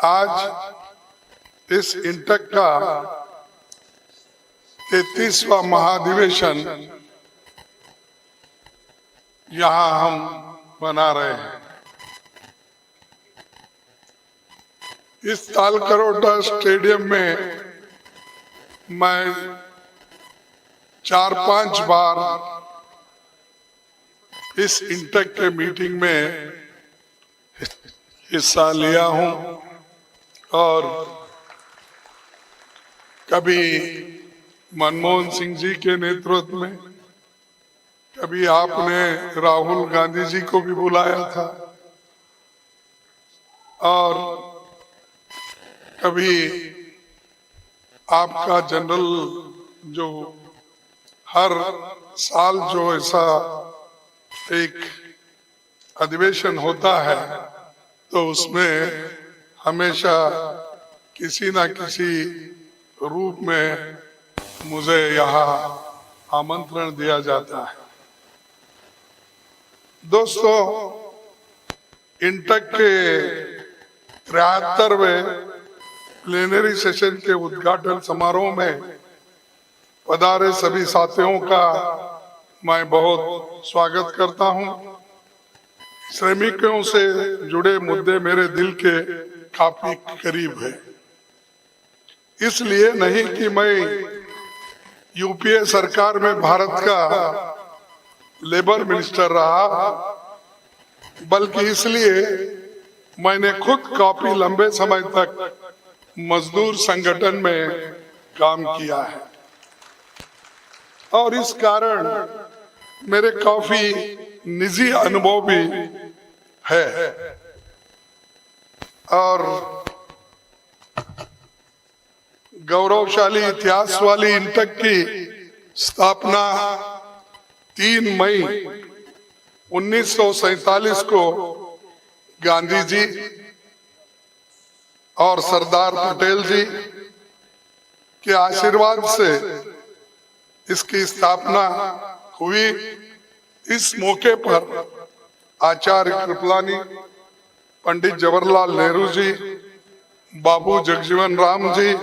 आज इस इंटक का 33वां महाधिवेशन यहाँ हम मना रहे हैं। इस तालकटोरा स्टेडियम में मैं 4-5 बार इस इंटक के मीटिंग में हिस्सा लिया हूं और कभी मनमोहन सिंह जी के नेतृत्व में, कभी आपने राहुल गांधी जी को भी बुलाया था और कभी आपका जनरल जो हर साल जो ऐसा एक अधिवेशन होता है तो उसमें हमेशा किसी न किसी रूप में मुझे यहाँ आमंत्रण दिया जाता है। दोस्तों, इंटक के 73वें प्लेनरी सेशन के उद्घाटन समारोह में पधारे सभी साथियों का मैं बहुत स्वागत करता हूं। श्रमिकों से जुड़े मुद्दे मेरे दिल के काफी करीब है, इसलिए नहीं कि मैं यूपीए सरकार में भारत का लेबर मिनिस्टर रहा, बल्कि इसलिए मैंने खुद काफी लंबे समय तक मजदूर संगठन में काम किया है और इस कारण मेरे काफी निजी अनुभव भी है। और गौरवशाली इतिहास वाली इंटक की स्थापना 3 मई 1947 को गांधी जी और सरदार पटेल जी के आशीर्वाद से इसकी स्थापना हुई। इस मौके पर आचार्य कृपलानी, पंडित जवाहरलाल नेहरू जी, बाबू जगजीवन राम जी,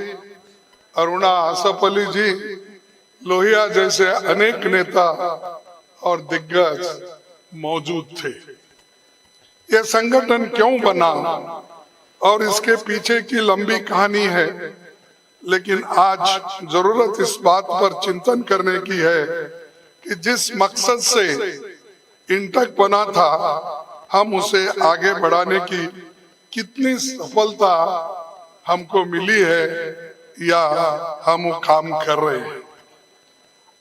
अरुणा आसफ अली जी, लोहिया जैसे अनेक नेता और दिग्गज मौजूद थे। यह संगठन क्यों बना और इसके पीछे की लंबी कहानी है, लेकिन आज जरूरत इस बात पर चिंतन करने की है कि जिस मकसद से इंटक बना था, हम उसे आगे बढ़ाने की कितनी सफलता हमको मिली है या हम वो काम कर रहे हैं।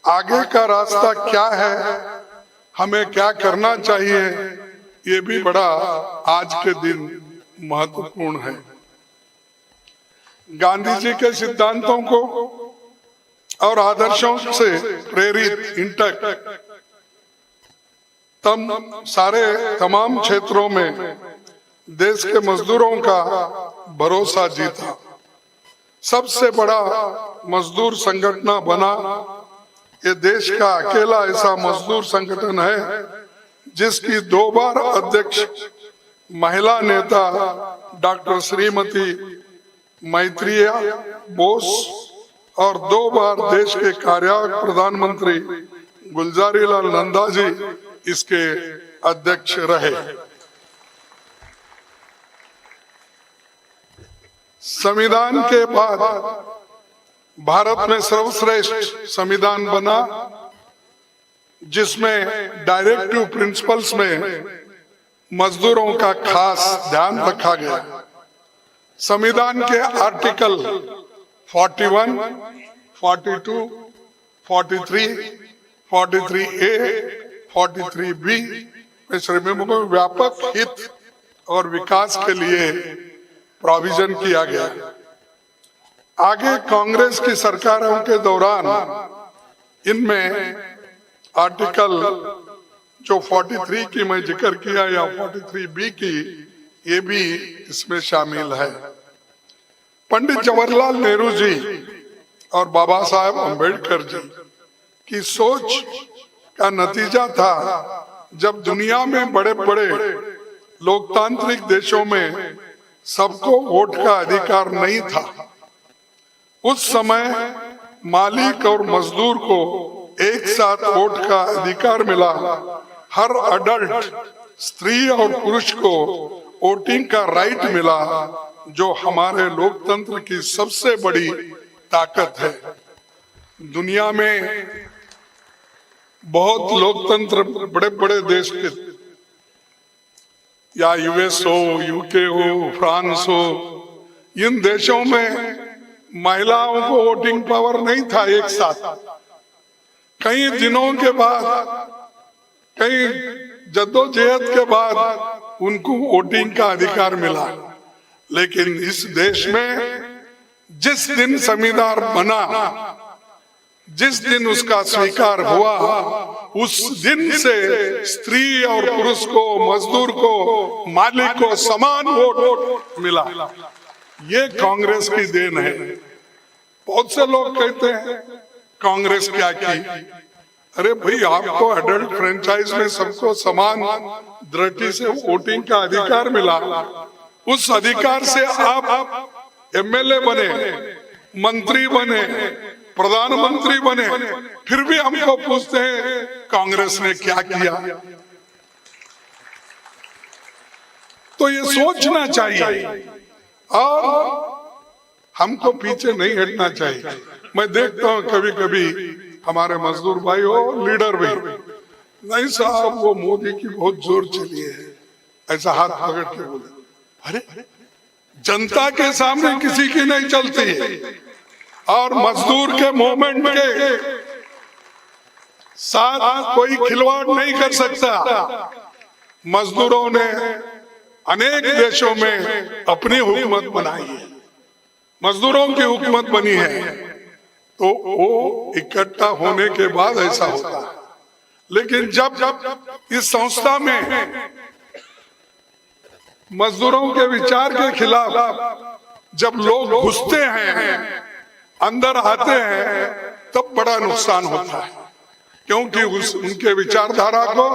आगे का रास्ता क्या है, हमें क्या करना चाहिए, ये भी बड़ा आज के दिन महत्वपूर्ण है। गांधी जी के सिद्धांतों को और आदर्शों से प्रेरित इंटक तमाम क्षेत्रों में देश के मजदूरों का भरोसा जीता। सबसे बड़ा मजदूर संगठन बना। ये देश का अकेला ऐसा मजदूर संगठन है जिसकी 2 बार अध्यक्ष महिला नेता डॉक्टर श्रीमती मैत्रेयी बोस और 2 बार देश के कार्यवाहक प्रधानमंत्री गुलजारीलाल नंदा जी इसके अध्यक्ष रहे। संविधान के बाद भारत में सर्वश्रेष्ठ संविधान बना, जिसमें डायरेक्टिव प्रिंसिपल्स में मजदूरों का खास ध्यान रखा गया। संविधान के आर्टिकल 41, 42, 43, 43A, 43B में श्रमिकों को व्यापक हित और विकास के लिए प्रोविजन किया गया। आगे कांग्रेस की सरकारों के दौरान इनमें आर्टिकल जो 43 की मैं जिक्र किया या 43B की, ये भी इसमें शामिल है। पंडित जवाहरलाल नेहरू जी और बाबा साहेब अम्बेडकर जी की सोच का नतीजा था जब दुनिया में बड़े बड़े लोकतांत्रिक देशों में सबको वोट का अधिकार नहीं था। उस समय मालिक और मजदूर को एक साथ वोट का अधिकार मिला। हर अडल्ट स्त्री और पुरुष को वोटिंग का राइट मिला, जो हमारे लोकतंत्र की सबसे बड़ी ताकत है। दुनिया में बहुत लोकतंत्र बड़े बड़े देश के, या यूएस हो, यूके हो, फ्रांस हो, इन देशों में महिलाओं को वोटिंग पावर नहीं था एक साथ। कई दिनों के बाद, कई जद्दोजहद के बाद उनको वोटिंग का अधिकार मिला। लेकिन इस देश में जिस दिन संविधान बना, जिस दिन उसका स्वीकार हुआ, उस दिन से स्त्री और पुरुष को, मजदूर को, मालिक को समान वोट मिला। ये कांग्रेस की देन है। बहुत से लोग कहते हैं कांग्रेस क्या की? अरे भाई, आपको अडल्ट फ्रेंचाइज में सबको समान दृष्टि से वोटिंग का अधिकार मिला। उस अधिकार से आप एमएलए बने, मंत्री बने, प्रधानमंत्री बने, फिर भी हमको पूछते हैं कांग्रेस ने क्या किया? तो ये सोचना चाहिए और हमको पीछे नहीं हटना चाहिए। मैं देखता हूँ कभी कभी हमारे मजदूर भाई हो, लीडर भी, नहीं साहब वो मोदी की बहुत जोर चली है, ऐसा हाथ पकड़ के बोले। अरे जनता के सामने किसी की नहीं चलती है, और मजदूर के मूवमेंट के साथ कोई खिलवाड़ नहीं कर सकता। मजदूरों ने अनेक देशों में अपनी हुकूमत बनाई है, मजदूरों की हुकूमत बनी है, तो वो इकट्ठा होने के बाद ऐसा होता है। लेकिन जब इस संस्था में मजदूरों के विचार के खिलाफ जब लोग घुसते हैं, अंदर आते हैं, तब बड़ा नुकसान होता है, क्योंकि उनके विचारधारा को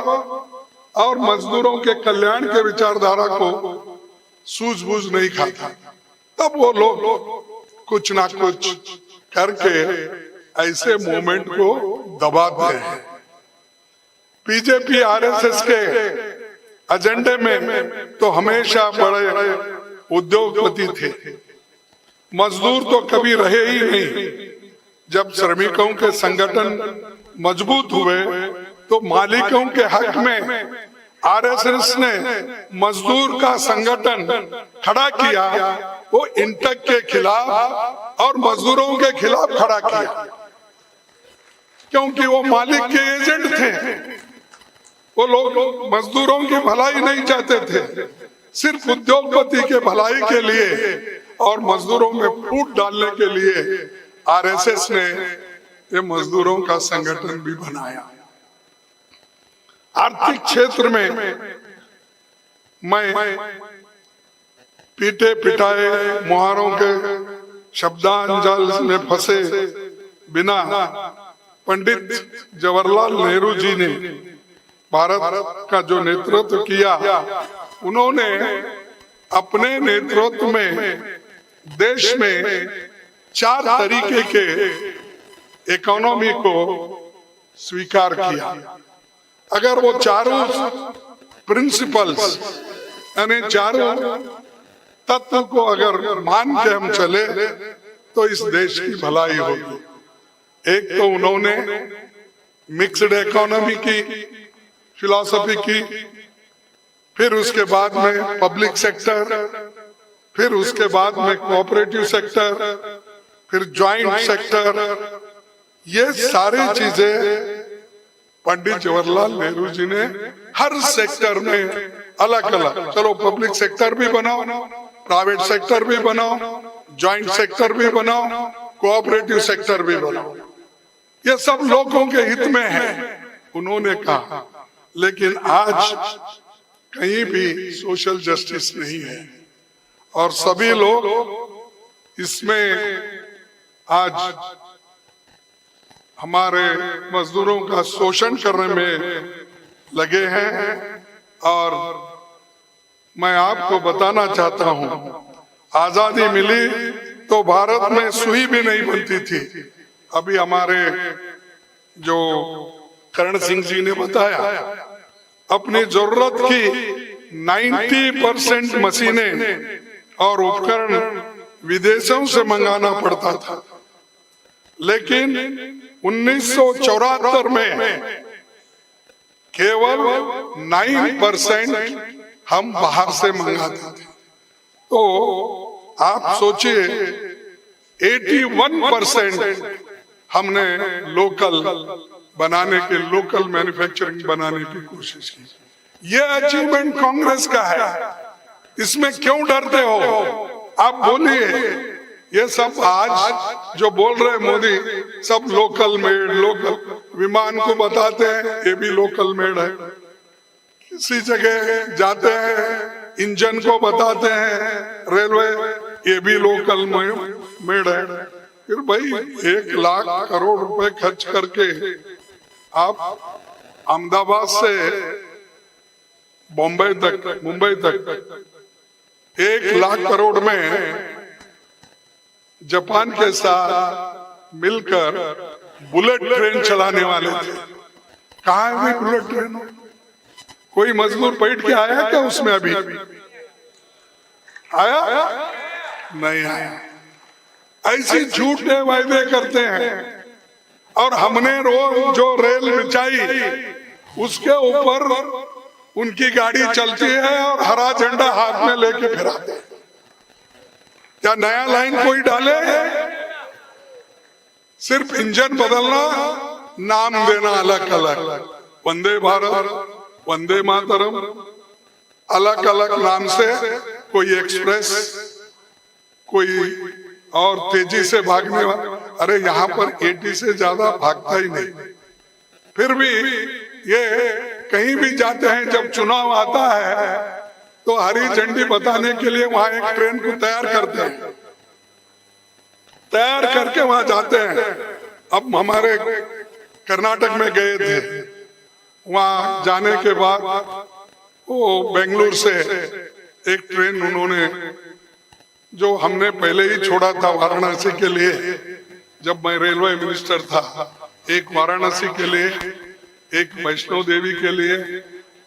और मजदूरों के कल्याण के विचारधारा को सूझबूझ नहीं खाता। तब वो लोग कुछ ना कुछ करके ऐसे मूवमेंट को दबाते हैं। बीजेपी आरएसएस के एजेंडे में तो हमेशा बड़े उद्योगपति थे, मजदूर तो कभी रहे ही नहीं। जब श्रमिकों के संगठन मजबूत हुए तो मालिकों के हक में आरएसएस ने मजदूर का संगठन खड़ा किया। वो इंटक के खिलाफ और मजदूरों के खिलाफ खड़ा किया, क्योंकि वो मालिक के एजेंट थे। वो लोग मजदूरों की भलाई नहीं चाहते थे, सिर्फ उद्योगपति के भलाई के लिए और मजदूरों में फूट डालने के लिए आरएसएस ने ये मजदूरों का संगठन भी बनाया। आर्थिक क्षेत्र में मैं पीटे पिटाए मुहारों के शब्दांजल में फंसे बिना पंडित जवाहरलाल नेहरू जी ने भारत का जो नेतृत्व किया, उन्होंने अपने नेतृत्व में देश में 4 तरीके के इकोनॉमी को स्वीकार किया। अगर वो चारों प्रिंसिपल्स यानी चारों तत्व को अगर मान के हम चले तो इस देश की भलाई होगी। एक तो उन्होंने मिक्स्ड इकोनॉमी की फिलॉसफी की, फिर उसके बाद में पब्लिक सेक्टर, फिर उसके बाद में कोऑपरेटिव सेक्टर, फिर ज्वाइंट सेक्टर। ये सारी चीजें पंडित जवाहरलाल नेहरू जी ने हर सेक्टर में अलग अलग, चलो पब्लिक सेक्टर भी बनाओ, प्राइवेट सेक्टर भी बनाओ, ज्वाइंट सेक्टर भी बनाओ, कोऑपरेटिव सेक्टर भी बनाओ, ये सब लोगों के हित में है, उन्होंने कहा। लेकिन आज कहीं भी सोशल जस्टिस नहीं है और सभी लोग इसमें आज हमारे मजदूरों का शोषण करने में लगे हैं और मैं आपको बताना चाहता हूं, आजादी मिली तो भारत में सुई भी नहीं बनती थी। अभी हमारे जो करण सिंह जी ने बताया, अपनी जरूरत की 90% मशीनें और उपकरण विदेशों से मंगाना पड़ता था, लेकिन 1974 में केवल 9% हम बाहर से मंगाते थे। तो आप सोचिए 81% हमने लोकल बनाने के, लोकल मैन्युफैक्चरिंग बनाने की कोशिश की। ये अचीवमेंट कांग्रेस का है, इसमें क्यों डरते हो? आप बोलिए, ये सब आज जो बोल रहे मोदी, सब लोकल मेड, लोकल विमान को बताते हैं ये भी लोकल मेड है, किसी जगह जाते हैं इंजन को बताते हैं रेलवे, ये भी लोकल मेड है। फिर भाई 1 लाख करोड़ रुपए खर्च करके आप अहमदाबाद से बॉम्बे तक, मुंबई तक 1 लाख करोड़ में जापान के साथ मिलकर बुलेट ट्रेन चलाने वाले थे। कहाँ है भाई बुलेट ट्रेन? कोई मजदूर बैठ के आया क्या उसमें? अभी आया? नहीं आया। ऐसी झूठे वायदे करते हैं। और हमने रोज जो रेल बिछाई उसके ऊपर उनकी गाड़ी चलती है और हरा झंडा हाथ में लेके फिराते हैं। क्या नया लाइन कोई डाले? सिर्फ इंजन बदलना, नाम देना अलग अलग, वंदे भारत, वंदे मातरम, अलग अलग नाम से। कोई एक्सप्रेस, कोई और तेजी से भागने वाला। अरे यहाँ पर 80 से ज्यादा भागता ही नहीं। फिर भी ये कहीं भी जाते हैं, जब चुनाव आता है तो हरी झंडी बताने के लिए वहां एक ट्रेन को तैयार करते हैं, तैयार करके वहां जाते हैं। अब हमारे कर्नाटक में गए थे, वहां जाने के बाद वो बेंगलुरु से एक ट्रेन उन्होंने, जो हमने पहले ही छोड़ा था वाराणसी के लिए, जब मैं रेलवे मिनिस्टर था, एक वाराणसी के लिए, एक वैष्णो देवी के लिए,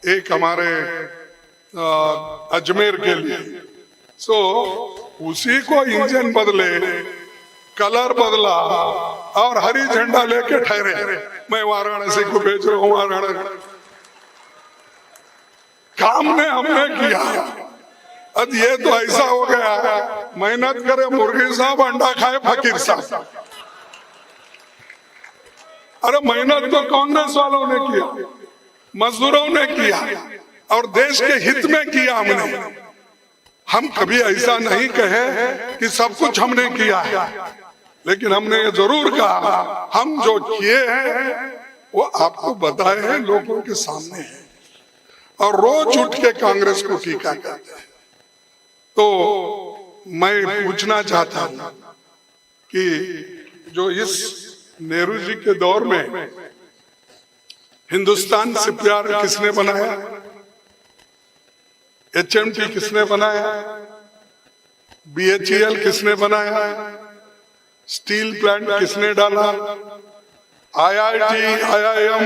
एक हमारे अजमेर के लिए। सो उसी को इंजन बदले, कलर बदला और हरी झंडा लेके ठहरे, मैं वाराणसी को भेज रहा हूँ। वाराणसी काम ने हमने किया। अब ये तो ऐसा हो गया, मेहनत करे मुर्गी साहब, अंडा खाए फकीर साहब। अरे मेहनत तो कांग्रेस वालों ने किया, मजदूरों ने किया और देश के हित में किया हमने। हम कभी ऐसा नहीं कहे कि सब कुछ हमने किया है, लेकिन हमने ये जरूर कहा हम जो किए हैं वो आपको बताए हैं, लोगों के सामने है। और रोज उठ के कांग्रेस को टीका करते हैं। तो मैं पूछना चाहता हूं कि जो इस नेहरू जी के दौर में हिंदुस्तान से प्यार किसने बनाया? HMT किसने बनाया? BHEL किसने बनाया? स्टील प्लांट किसने डाला? IIT, IIM,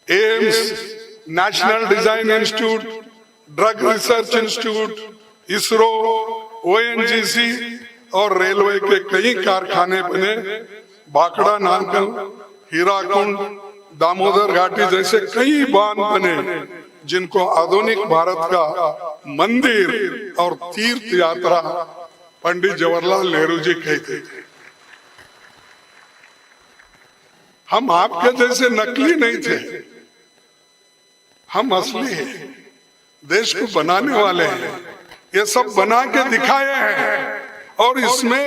AIIMS, national design institute, drug research institute, ISRO, ONGC और रेलवे के कई कारखाने बने। भाखड़ा नारकल, हीराकुंड, दामोदर घाटी जैसे कई बांध बने, जिनको आधुनिक भारत का मंदिर और तीर्थ यात्रा पंडित जवाहरलाल नेहरू जी कहते थे। हम आपके जैसे नकली नहीं थे, हम असली हैं, देश को बनाने वाले हैं। ये सब बना के दिखाए हैं और इसमें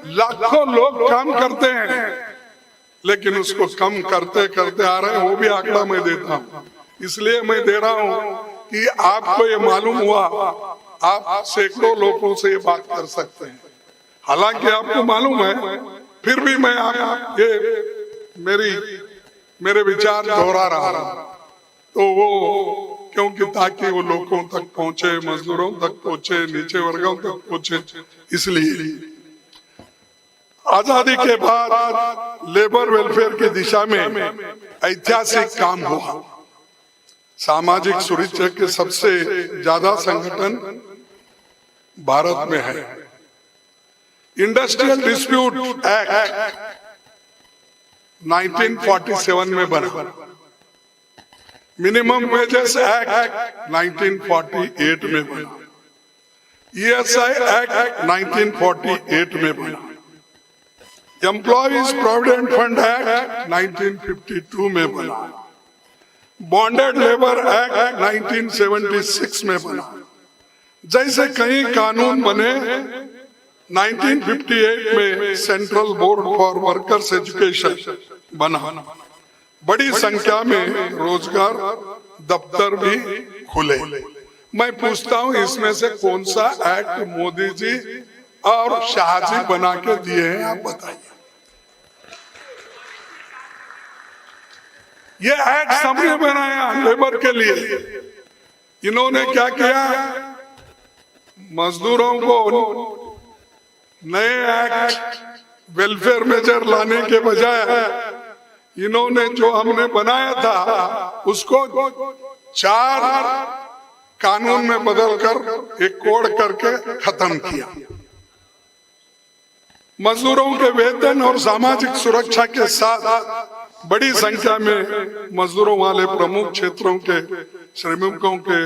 लाखों लोग काम करते हैं, लेकिन उसको कम करते करते आ रहे हैं। वो भी आंकड़ा मैं देता हूँ, इसलिए मैं दे रहा हूँ कि आपको ये मालूम हुआ, आप सैकड़ों लोगों से ये बात कर सकते हैं। हालांकि आपको मालूम है, फिर भी मैं ये मेरे विचार दोहरा रहा हूं। तो वो क्योंकि ताकि वो लोगों तक पहुंचे, मजदूरों तक पहुंचे, नीचे वर्गों तक पहुंचे। इसलिए आजादी के बाद लेबर वेलफेयर की दिशा में ऐतिहासिक काम हुआ। सामाजिक सुरक्षा के सबसे ज्यादा संगठन भारत में है। इंडस्ट्रियल डिस्प्यूट एक्ट 1947 में बना, मिनिमम वेजेस एक्ट 1948 में बना, ESI एक्ट 1948 में बना, एम्प्लॉइज प्रोविडेंट फंड एक्ट 1952 में बना, बॉन्डेड लेबर एक्ट 1976 में बना। जैसे कई कानून बने, 1958 में central board for workers education बना। बड़ी संख्या में रोजगार दफ्तर भी खुले। मैं पूछता हूं, इसमें से कौन सा एक्ट मोदी जी और शाह जी बना के दिए हैं, आप बताइए। ये एक्ट सबने बनाया लेबर के लिए। इन्होंने क्या किया, मजदूरों को नए एक्ट वेलफेयर मेजर लाने के बजाय इन्होंने जो हमने बनाया था उसको 4 कानून में बदलकर एक कोड करके खत्म किया। मजदूरों के वेतन और सामाजिक सुरक्षा के साथ बड़ी संख्या में मजदूरों वाले प्रमुख क्षेत्रों के श्रमिकों के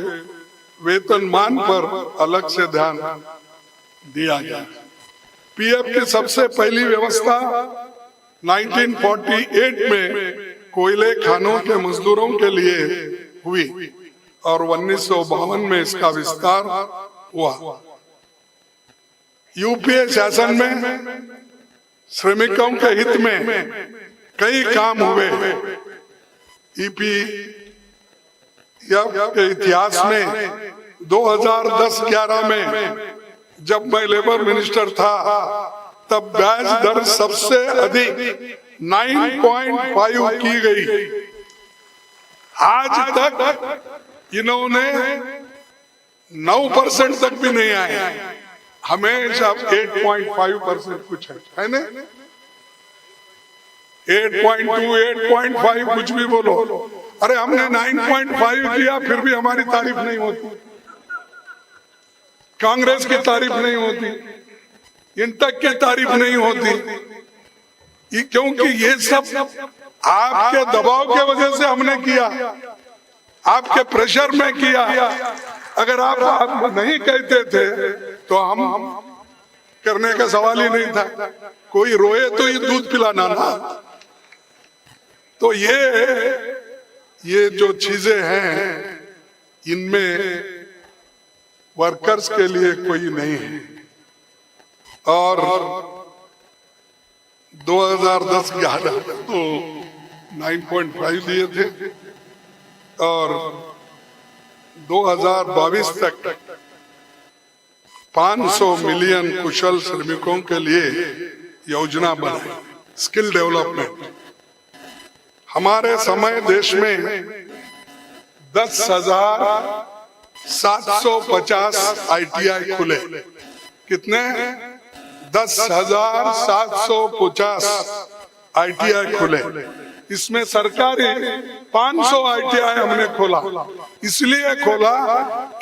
वेतनमान पर अलग से ध्यान दिया गया। पीएफ की सबसे पहली व्यवस्था 1948 में कोयले खानों के मजदूरों के लिए हुई और 1952 में इसका विस्तार हुआ। यूपीए शासन में श्रमिकों के हित में कई काम हुए। ईपीएफ के इतिहास में 2010-11 में जब मैं लेबर मिनिस्टर था तब ब्याज दर सबसे अधिक 9.5 की गई। आज तक इन्होंने 9% तक भी नहीं आए, हमेशा 8.5% कुछ है ना, 8.2, 8.5 कुछ भी बोलो। अरे हमने 9.5 किया फिर भी हमारी तारीफ नहीं होती, कांग्रेस की तारीफ नहीं होती, इन तक की तारीफ नहीं होती, क्योंकि ये सब आपके दबाव के वजह से हमने किया, आपके प्रेशर में किया। अगर आप नहीं कहते थे तो हम करने का सवाल ही नहीं था। कोई रोए तो ये दूध पिलाना ना। तो ये जो चीजें हैं इनमें वर्कर्स के लिए कोई नहीं है। और 2010-11 तो 9.5 दिए थे और 2022 तक 500 मिलियन कुशल श्रमिकों के लिए योजना बनाई, स्किल डेवलपमेंट। हमारे समय देश में 10,750 ITI खुले। कितने? 10,750 ITI खुले। इसमें सरकारी 500 ITI हमने खोला। इसलिए खोला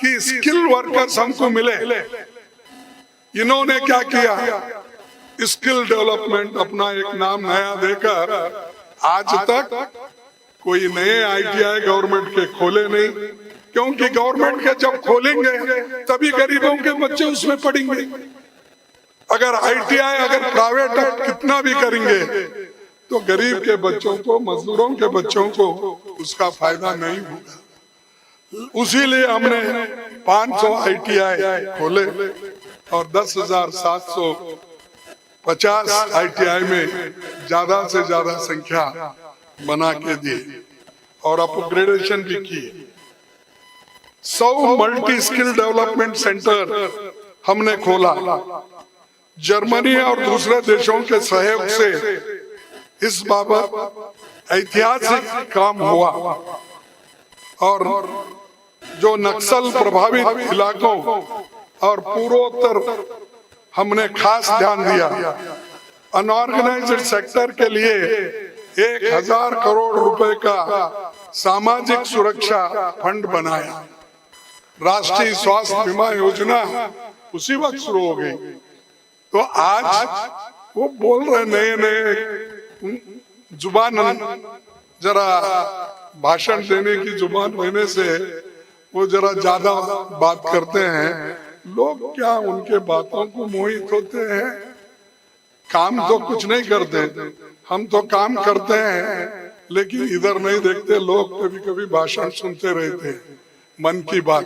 कि स्किल वर्कर्स हमको मिले। इन्होंने क्या किया, स्किल डेवलपमेंट अपना एक नाम नया देकर आज तक कोई नए ITI गवर्नमेंट के खोले नहीं, क्योंकि गवर्नमेंट के जब खोलेंगे तभी गरीबों के बच्चे उसमें पढ़ेंगे। अगर ITI अगर प्राइवेट कितना भी करेंगे तो गरीब के बच्चों को, मजदूरों के बच्चों को उसका फायदा नहीं होगा। उसीलिए हमने 500 ITI खोले और 10,750 ITI में ज्यादा से ज्यादा संख्या बना के दी और अपग्रेडेशन भी किए। 100 मल्टी स्किल डेवलपमेंट सेंटर हमने खोला। जर्मनी और दूसरे देशों के सहयोग से इस बाबत ऐतिहासिक काम हुआ और जो नक्सल प्रभावित इलाकों और पूर्वोत्तर हमने खास ध्यान दिया। अनऑर्गेनाइज्ड सेक्टर के लिए 1,000 करोड़ रुपए का सामाजिक सुरक्षा फंड बनाया। राष्ट्रीय स्वास्थ्य बीमा योजना उसी वक्त शुरू हो गई। तो आज वो बोल रहे नए नए जुबान, जरा भाषण देने की जुबान रहने से वो जरा ज्यादा बात करते हैं। लोग क्या उनके बातों को मोहित होते हैं? काम तो कुछ नहीं करते, हम तो काम करते हैं लेकिन इधर नहीं देखते। लोग कभी कभी भाषण सुनते रहते हैं, मन की बात।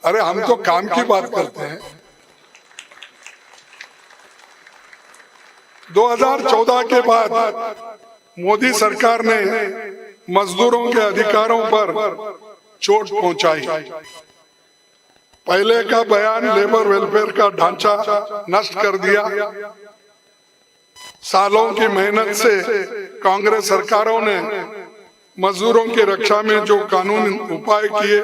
अरे हम तो काम की बात करते हैं। 2014 के बाद मोदी सरकार ने मजदूरों के अधिकारों पर चोट पहुंचाई। पहले का बयान लेबर वेलफेयर का ढांचा नष्ट कर दिया। सालों की मेहनत से कांग्रेस सरकारों ने मजदूरों की रक्षा में जो कानूनी उपाय किए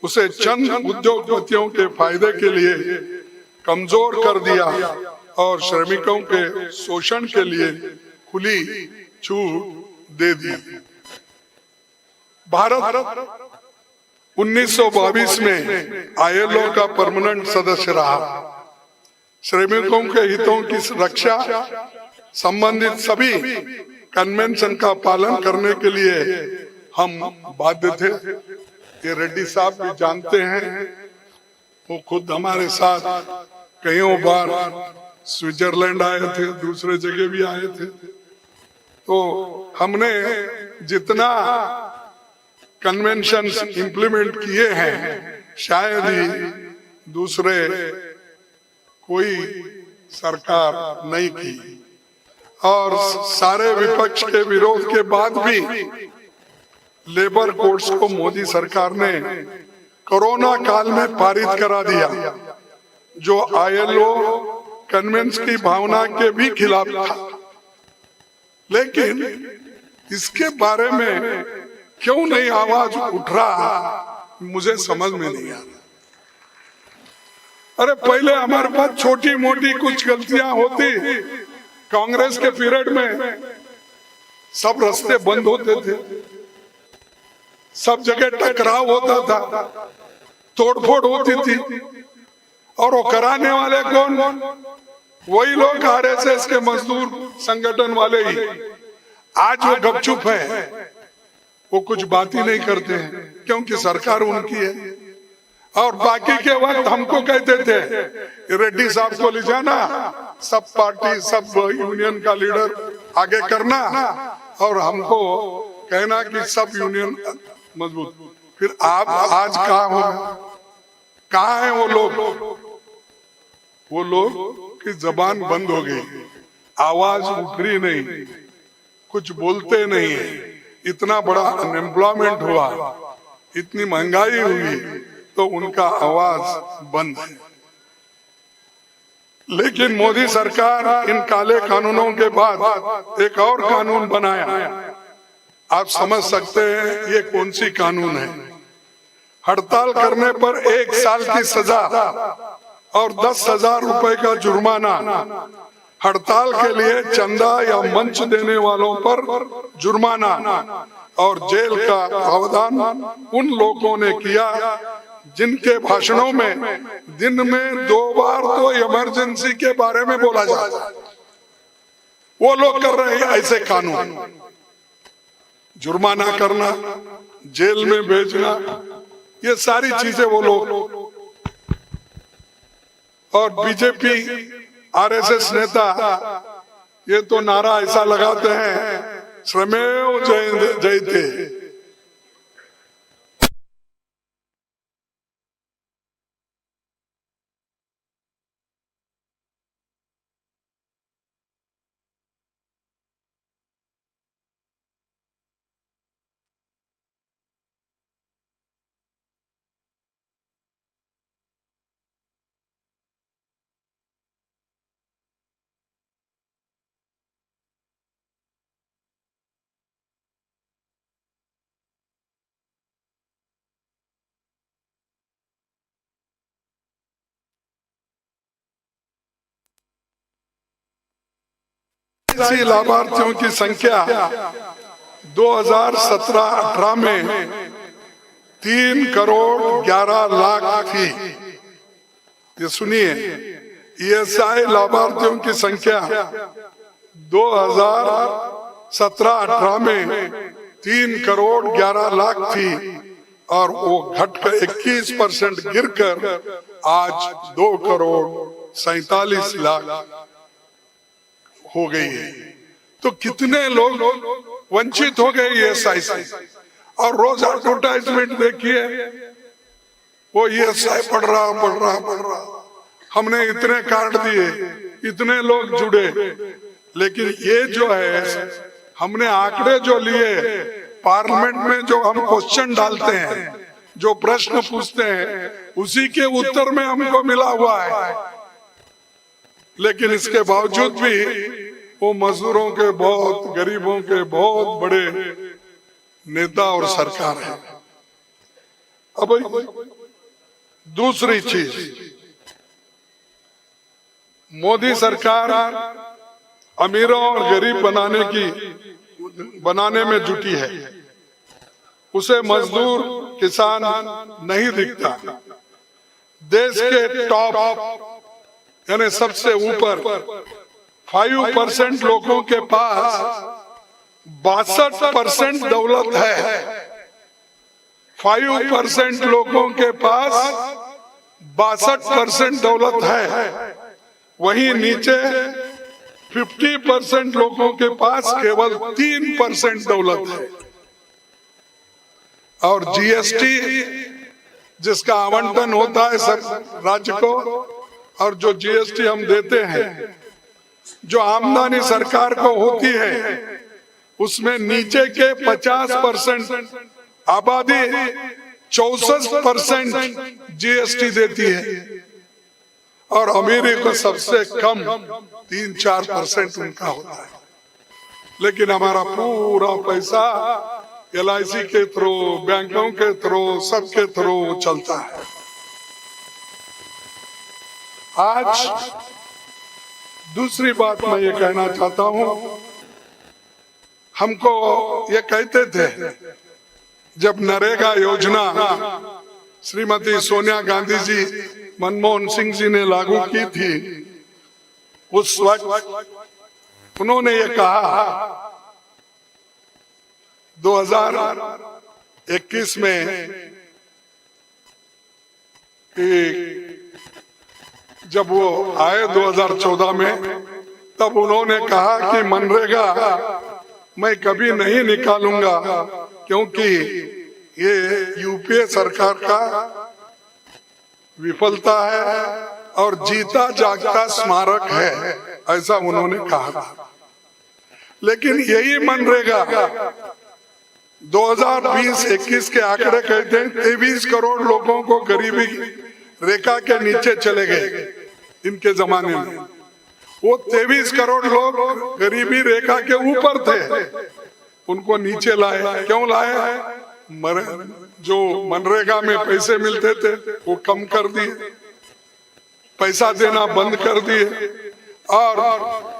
उसे चंद उद्योगपतियों के फायदे के लिए कमजोर कर दिया और श्रमिकों के शोषण के लिए खुली छूट दे दी। भारत 1922 में आईएलओ का परमानेंट सदस्य रहा। श्रमिकों के हितों की रक्षा संबंधित सभी कन्वेंशन का पालन करने के लिए हम बाध्य थे। ये रेड्डी साहब भी जानते हैं, वो खुद हमारे साथ कई बार स्विट्जरलैंड आए थे, दूसरे जगह भी आए थे। तो हमने जितना कन्वेंशन इंप्लीमेंट किए हैं शायद ही दूसरे कोई सरकार नहीं की। और सारे विपक्ष के विरोध के बाद भी लेबर कोड्स को मोदी सरकार ने कोरोना काल में पारित करा दिया, जो आईएलओ कन्वेंशन की भावना के भी खिलाफ था। लेकिन इसके बारे में क्यों नहीं आवाज उठ रहा, मुझे समझ में नहीं आ रहा। अरे पहले हमारे पास छोटी मोटी कुछ गलतियां होती, कांग्रेस के पीरियड में सब रास्ते बंद होते थे, सब जगह टकराव होता था, तोड़फोड़ होती थी। और वो कराने वाले कौन? वही लोग आरएसएस के मजदूर संगठन वाले ही। आज वो गपचुप है, वो कुछ बात ही नहीं करते हैं क्योंकि सरकार उनकी है। और बाकी के वक्त हमको कहते थे रेड्डी साहब को ले जाना, सब पार्टी सब यूनियन का लीडर आगे करना और हमको कहना कि सब यूनियन मजबूत। फिर आप आज कहाँ हो, कहाँ है वो लोग? वो लोग की जबान बंद हो गई, आवाज उठ रही नहीं, कुछ बोलते नहीं है। इतना बड़ा अनएम्प्लॉयमेंट हुआ, इतनी महंगाई हुई, तो उनका आवाज बंद है। लेकिन मोदी सरकार इन काले कानूनों के बाद एक और कानून बनाया। आप समझ सकते हैं ये कौन सी कानून है? हड़ताल करने पर 1 साल की सजा और 10,000 रुपए का जुर्माना। हड़ताल के लिए चंदा या मंच देने वालों पर जुर्माना और जेल का प्रावधान उन लोगों ने किया जिनके भाषणों में दिन में 2 बार तो इमरजेंसी के बारे में बोला जाता है। वो लोग कर रहे हैं ऐसे कानून, जुर्माना करना, जेल में भेजना, ये सारी चीजें वो लोग। और बीजेपी आरएसएस नेता ये तो नारा ऐसा लगाते हैं, श्रमेव जयते। ईएसआई लाभार्थियों की संख्या 2017-18 में 3,11,00,000 थी। ये सुनिए, ईएसआई लाभार्थियों की संख्या 2017-18 में 3,11,00,000 थी और वो घटकर 21% गिरकर आज 2,47,00,000 हो गई है। तो कितने लोग वंचित हो गए ईएसआई से। और रोज एडवर्टाइजमेंट देखिए, वो ईएसआई बढ़ रहा। हमने इतने कार्ड दिए, इतने लोग जुड़े, लेकिन ये जो है, हमने आंकड़े जो लिए, पार्लियामेंट में जो हम क्वेश्चन डालते हैं, जो प्रश्न पूछते हैं, उसी के उत्तर में हमको मिला हुआ है। लेकिन इसके बावजूद भी वो मजदूरों के बहुत, गरीबों के बहुत बड़े नेता और सरकार है। अब दूसरी चीज, मोदी सरकार अमीरों और गरीब बनाने में जुटी है। उसे मजदूर, किसान नहीं दिखता। देश के टॉप यानी सबसे ऊपर 5% लोगों के पास 62% दौलत है। 5% लोगों के पास 62% दौलत है। वहीं नीचे 50% लोगों के पास केवल 3% दौलत है। और जीएसटी जिसका आवंटन होता है सब राज्य को, और जो जीएसटी हम देते हैं, जो आमदनी सरकार को होती है, उसमें नीचे के 50% आबादी 64% जीएसटी देती है और अमीरी को सबसे कम 3-4% उनका होता है। लेकिन हमारा पूरा पैसा LIC के थ्रू, बैंकों के थ्रू, सबके थ्रू चलता है। आज दूसरी बात मैं ये कहना चाहता हूं, हमको ये कहते थे जब नरेगा योजना श्रीमती सोनिया गांधी जी, मनमोहन सिंह जी ने लागू की थी, उस वक्त उन्होंने ये कहा 2021 में कि जब वो आए 2014 में, तब उन्होंने कहा कि मनरेगा मैं कभी नहीं निकालूंगा, क्योंकि ये यूपीए सरकार का विफलता है और जीता जागता स्मारक है, ऐसा उन्होंने कहा। लेकिन यही मनरेगा 2020-21 के आंकड़े कहते हैं 23 करोड़ लोगों को गरीबी रेखा के नीचे चले गए। इनके जमाने में वो 23 करोड़ लोग गरीबी रेखा के ऊपर थे, उनको नीचे लाए। क्यों लाए? जो मनरेगा में पैसे मिलते थे वो कम कर दिए, पैसा देना बंद कर दिए, और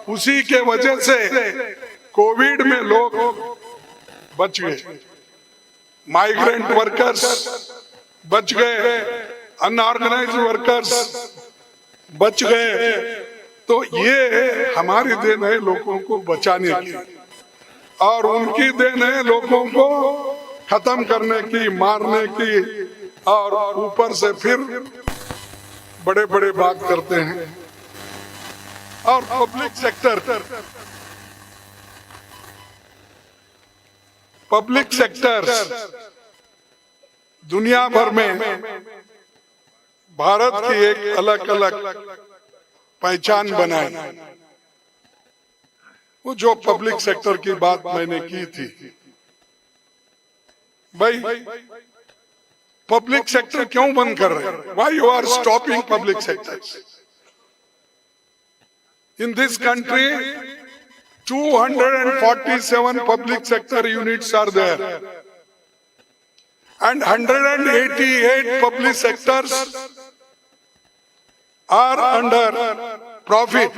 उसी के वजह से कोविड में लोग बच गए, माइग्रेंट वर्कर्स बच गए, अनऑर्गेनाइज्ड वर्कर्स बच गए। तो ये हमारी देन है लोगों को बचाने की, और उनकी देन है लोगों को खत्म करने की, मारने की, और ऊपर से फिर बड़े बड़े बात करते हैं। और पब्लिक सेक्टर दुनिया भर में भारत की एक अलग अलग पहचान बनाई। वो जो पब्लिक सेक्टर की बात मैंने की थी, भाई पब्लिक सेक्टर क्यों बंद कर रहे हैं? Why you are stopping public sectors? In this country 247 public sector units are there and 188 public sectors are under profit.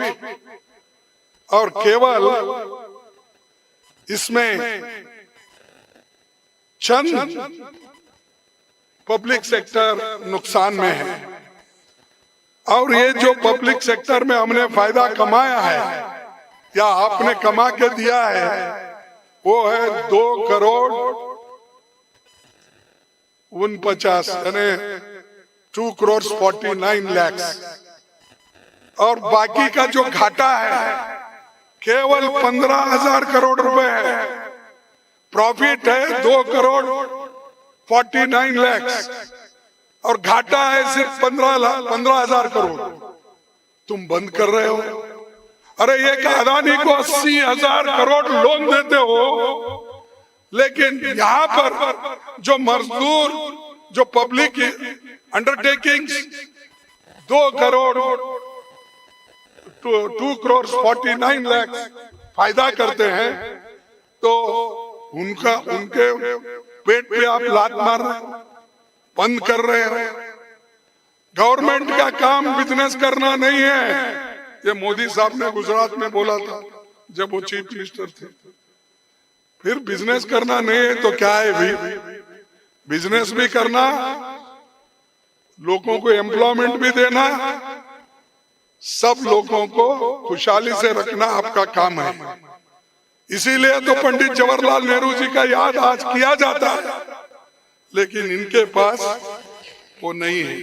और केवल इसमें चंद पब्लिक सेक्टर नुकसान में है। और ये जो पब्लिक सेक्टर में हमने फायदा कमाया है या आपने कमा के दिया है वो है 2,49,49 यानी 2,49,00,000। और बाकी का जो घाटा है केवल 15,000 करोड़ रुपए है। प्रॉफिट है 2,49,00,000 और घाटा है सिर्फ 15,000 करोड़। तुम बंद कर रहे हो। अरे ये अदानी को 80,000 करोड़ लोन देते हो, लेकिन यहाँ पर जो मजदूर जो पब्लिक अंडरटेकिंग 2,49,00,000 फायदा करते हैं तो उनके पेट पे आप लात मार रहे हो, बंद कर रहे हो। गवर्नमेंट का काम बिजनेस करना नहीं है। ये मोदी साहब ने गुजरात में बोला था जब वो चीफ मिनिस्टर थे। फिर बिजनेस करना नहीं है तो क्या है भाई? बिजनेस भी करना, लोगों को एम्प्लॉयमेंट भी देना, सब लोगों को खुशहाली से रखना आपका काम है। इसीलिए तो पंडित जवाहरलाल नेहरू जी का याद आज किया जाता है, लेकिन इनके पास वो नहीं है।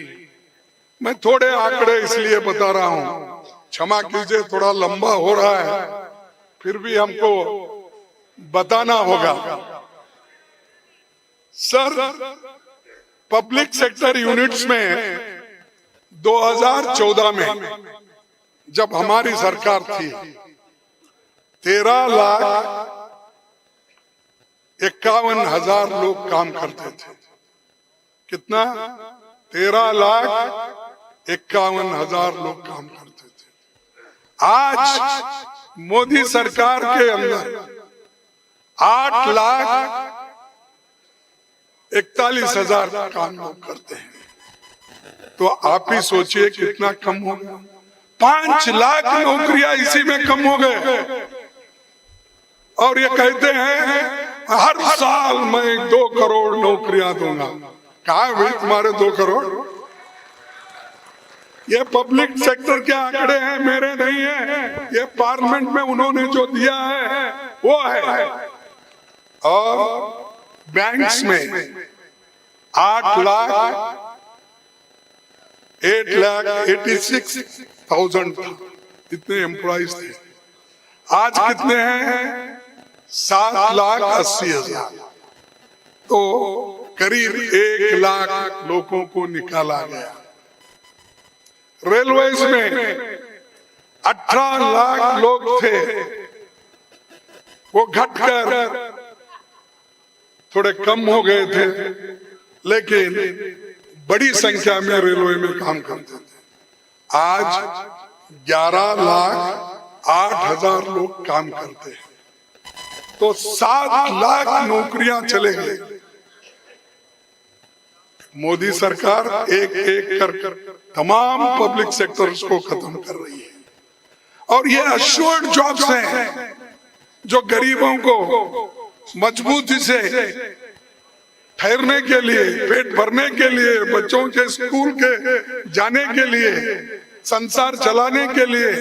मैं थोड़े आंकड़े इसलिए बता रहा हूं, क्षमा कीजिए थोड़ा लंबा हो रहा है, फिर भी हमको बताना होगा। सर, पब्लिक सेक्टर यूनिट्स में 2014 में जब हमारी सरकार थी 13,51,000 लोग काम करते थे। कितना? 13,51,000 लोग काम करते थे। आज मोदी सरकार के अंदर 8,41,000 काम लोग करते हैं। तो आप ही सोचिए कितना कम हो गया। 5 लाख नौकरियां इसी में कम हो गए। और ये कहते हैं हर साल मैं 2 करोड़ नौकरियां दूंगा। कहाँ हुई तुम्हारे 2 करोड़? ये पब्लिक सेक्टर के आंकड़े हैं, मेरे नहीं है। ये पार्लियामेंट में उन्होंने जो दिया है वो है। और बैंक्स में 8,86,000 इतने एम्प्लॉइज थे। आज कितने हैं? 7,80,000। तो करीब 1 लाख लोगों को निकाला गया। रेलवेज में 18 लाख लोग थे, वो घटकर थोड़े कम हो गए थे, लेकिन बड़ी संख्या में रेलवे में काम करते थे। आज 11,08,000 लोग काम करते हैं। तो 7 लाख नौकरियां चले गए। मोदी सरकार एक एक कर तमाम पब्लिक सेक्टर्स को खत्म कर रही है। और ये अश्योर्ड जॉब्स हैं जो गरीबों को मजबूती से ठहरने के लिए, पेट भरने के लिए, बच्चों के स्कूल के जाने के लिए, संसार चलाने के लिए,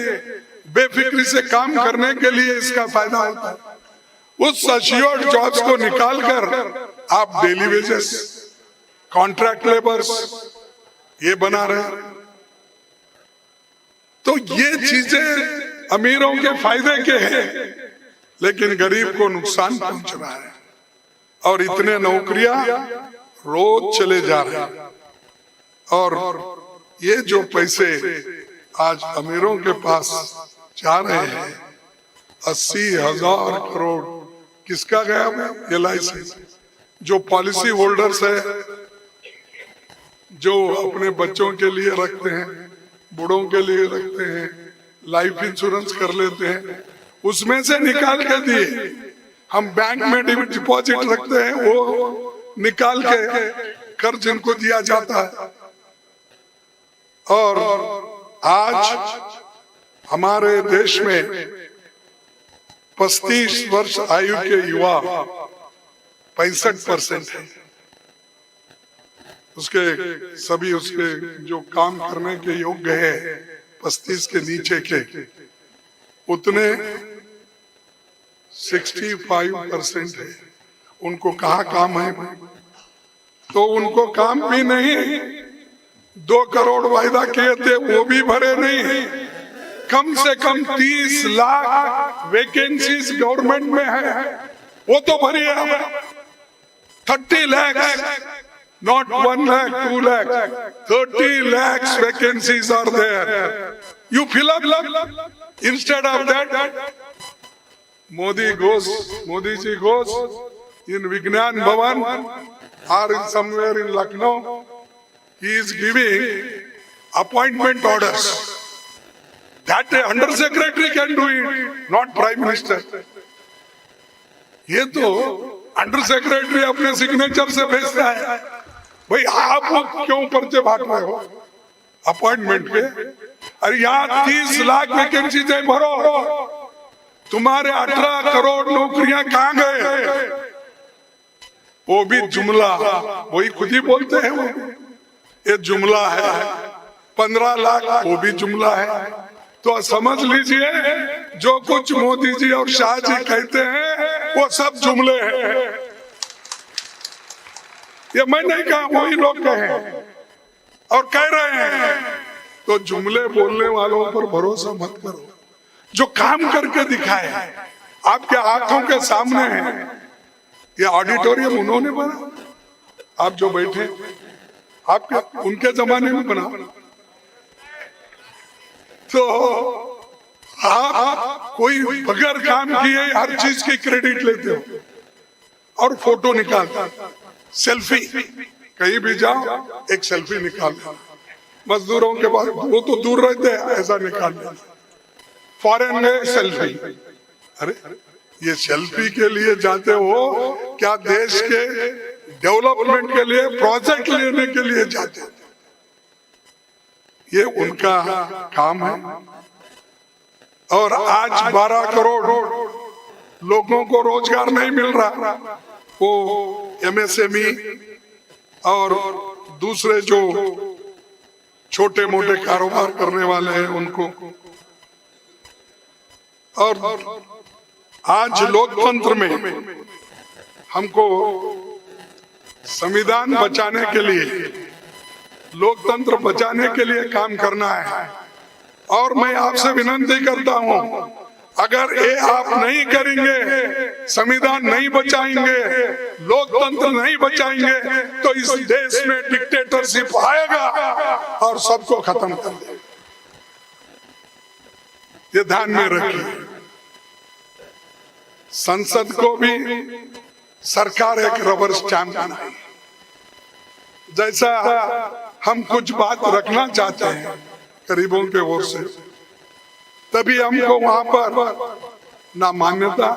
बेफिक्री से काम करने के लिए इसका फायदा होता है। उस अश्योर्ड जॉब्स को निकालकर आप डेली वेजेस, कॉन्ट्रैक्ट लेबर्स ये बना रहे हैं। तो ये चीजें अमीरों के फायदे के हैं, लेकिन गरीब को नुकसान पहुंच रहा है। और इतने नौकरियां रोज चले जा रहे हैं। और ये जो पैसे आज अमीरों के पास जा रहे हैं 80,000 करोड़ किसका गया? LIC जो पॉलिसी होल्डर्स है, जो अपने बच्चों के लिए रखते हैं, बूढ़ों के लिए रखते हैं, लाइफ इंश्योरेंस कर लेते हैं, उसमें से निकाल के दिए। हम बैंक में डिपॉजिट रखते हैं, वो निकाल के कर्ज इनको दिया जाता है। और आज हमारे देश में 35 वर्ष आयु के युवा 65% है। उसके सभी उसके जो काम करने के योग्य है 35 के नीचे के उतने 65% है। उनको कहाँ काम है? तो उनको काम भी नहीं, 2 करोड़ वायदा किए थे वो भी भरे नहीं। कम से कम 30 लाख वैकेंसीज गवर्नमेंट में है, वो तो भरी है। 30 lakhs, not 1 lakh, 2 lakh, 30 lakhs vacancies are there. You fill up. Instead of that, Modi ji goes in Vignan Bhavan or in somewhere in Lucknow. He is giving appointment orders. That under secretary can do it, not prime minister. ये तो under secretary अपने signature से भेजता है। भाई आप क्यों पर्चे बांट रहे हो अपॉइंटमेंट के? अरे यहाँ 30 लाख वैकेंसी भरो, तुम्हारे 18 करोड़ नौकरियां कहाँ गए? वो भी जुमला, वही खुद ही बोलते हैं वो ये जुमला है। 15 लाख वो भी जुमला है। तो समझ लीजिए जो कुछ मोदी जी और शाह जी कहते हैं वो सब जुमले हैं। ये मैं नहीं कहा, वही लोग कहे और कह रहे हैं। तो जुमले बोलने वालों पर भरोसा मत करो, जो काम करके दिखाए आपके आंखों के सामने है। ये ऑडिटोरियम उन्होंने बना, आप जो बैठे आपके उनके जमाने में बना। तो आप कोई बगैर काम किए हर चीज की क्रेडिट लेते हो और फोटो निकालते, सेल्फी कहीं भी जाओ एक सेल्फी निकाल, मजदूरों के पास वो तो दूर रहते हैं, ऐसा निकाल लिया। फॉरेन में सेल्फी, अरे ये सेल्फी के लिए जाते हो क्या देश के डेवलपमेंट के लिए प्रोजेक्ट लेने के लिए जाते हो? ये उनका काम है। और आज 12 करोड़ लोगों को रोजगार नहीं मिल रहा। वो MSME और दूसरे जो छोटे मोटे कारोबार करने वाले हैं उनको। और आज लोकतंत्र में हमको संविधान बचाने के लिए, लोकतंत्र बचाने के लिए काम करना है। और मैं आपसे विनती करता हूं, अगर ये आप नहीं करेंगे, संविधान नहीं बचाएंगे, लोकतंत्र नहीं बचाएंगे, तो इस देश में डिक्टेटरशिप आएगा और सबको खत्म कर देगा। ये ध्यान में रखिए। संसद को भी सरकार एक रबर स्टैंप बनाई। जैसा हम कुछ बात रखना चाहते हैं गरीबों के ओर से, तभी हमको वहां पर ना मान्यता,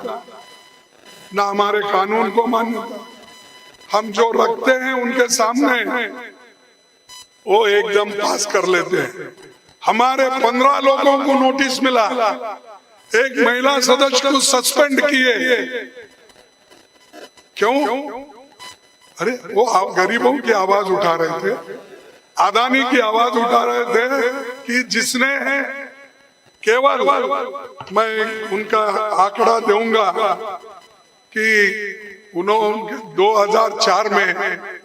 ना हमारे कानून को मान्यता। हम जो रखते हैं उनके सामने वो एकदम पास कर लेते हैं। हमारे 15 लोगों को नोटिस मिला, एक महिला सदस्य को सस्पेंड किए। क्यों? अरे वो गरीबों की आवाज उठा रहे थे, अदानी की आवाज उठा रहे थे कि जिसने केवल, मैं उनका आंकड़ा दूंगा कि उन्होंने 2004 में